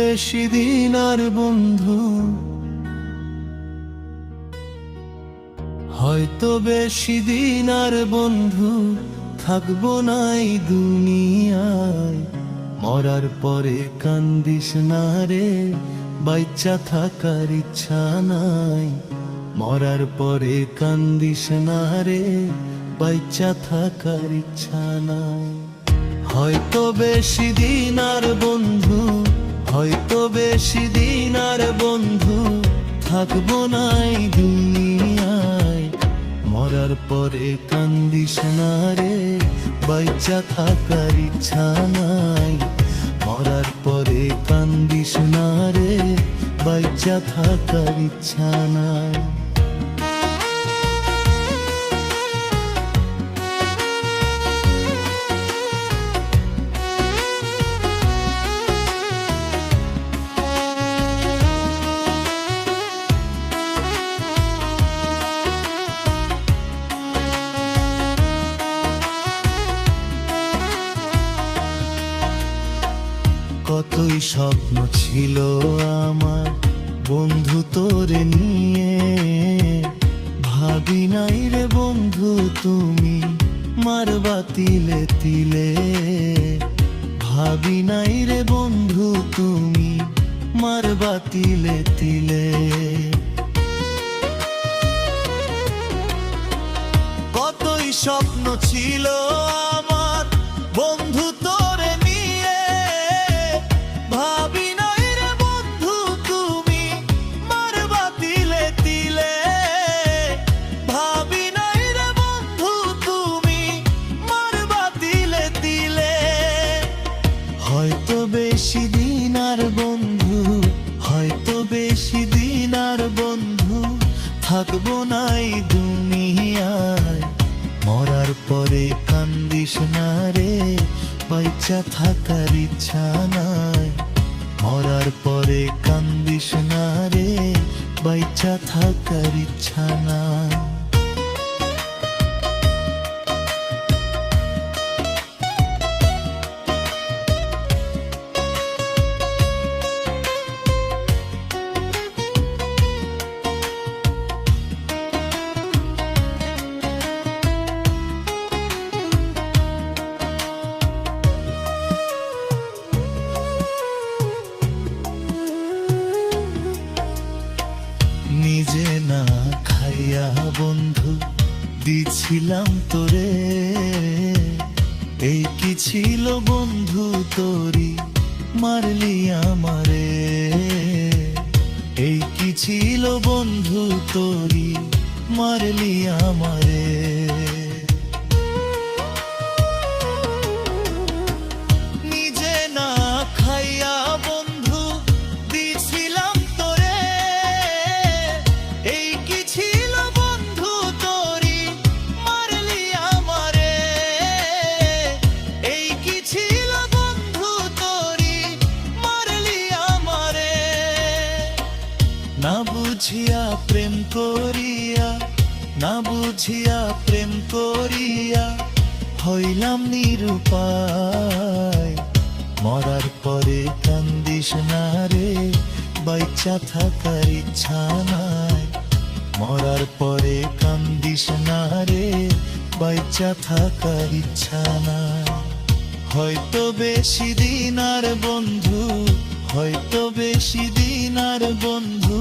বেশি দিন আর বন্ধু, হয়তো বেশি দিন আর বন্ধু থাকবো না এই দুনিয়ায়। মরার পরে কান্দিস না রে, বাইচ্চা থাকার ইচ্ছা নাই। মরার পরে কান্দিস না রে, বাইচ্চা থাকার ইচ্ছা নাই। হয়তো বেশি দিন আর বন্ধু, হয়তো বেশি দিন আর বন্ধু থাকবো না এই দুনিয়ায়। মরার পরে কান্দিস না রে, বাইচ্চা থাকার ইচ্ছা নাই। মরার পরে কান্দিস না রে, বাইচ্চা থাকার ইচ্ছা নাই। কতই স্বপ্ন ছিল আমার বন্ধু তোরে নিয়ে, ভাবি নাই রে বন্ধু তুমি মারবা তিলে তিলে। ভাবি নাই রে বন্ধু তুমি মারবা তিলে তিলে। কতই স্বপ্ন ছিল আমার বন্ধু তোরে নিয়ে, ভাবি নাই রে বন্ধু তুমি মারবা তিলে তিলে। ভাবি নাই রে বন্ধু তুমি মারবা তিলে তিলে। হয়তো বেশি দিন আর বন্ধু, হয়তো বেশি দিন আর বন্ধু থাকবো না এই দুনিয়ায়। মরার পরে কান্দিস না রে, বাইচ্চা থাকার ইচ্ছা নাই। মরার পরে কান্দিস না রে, বাইচ্চা থাকার ইচ্ছা নাই। নিজে না খাইয়া বন্ধু দিছিলাম তোরে, এই কি ছিল বন্ধু তোরি মারলি আমারে। এই কি ছিল বন্ধু তোরি মারলি আমারে। নিজে না খাইয়া বন্ধু দিছিলাম তোরে, এই কি ছিল বন্ধু তোরি মারলি আমারে। এই কি ছিল বন্ধু তোরি মারলি আমারে। না বুঝিয়া প্রেম করিয়া, না বুঝিয়া প্রেম করিয়া হইলাম নিরুপায়। মরার পরে কান্দিস না রে, বাইচ্চা থাকার ইচ্ছা নাই। মরার পরে কান্দিস না রে, বাইচ্চা থাকার ইচ্ছা নাই। হয়তো বেশি দিন আর বন্ধু, হয়তো বেশি দিন আর বন্ধু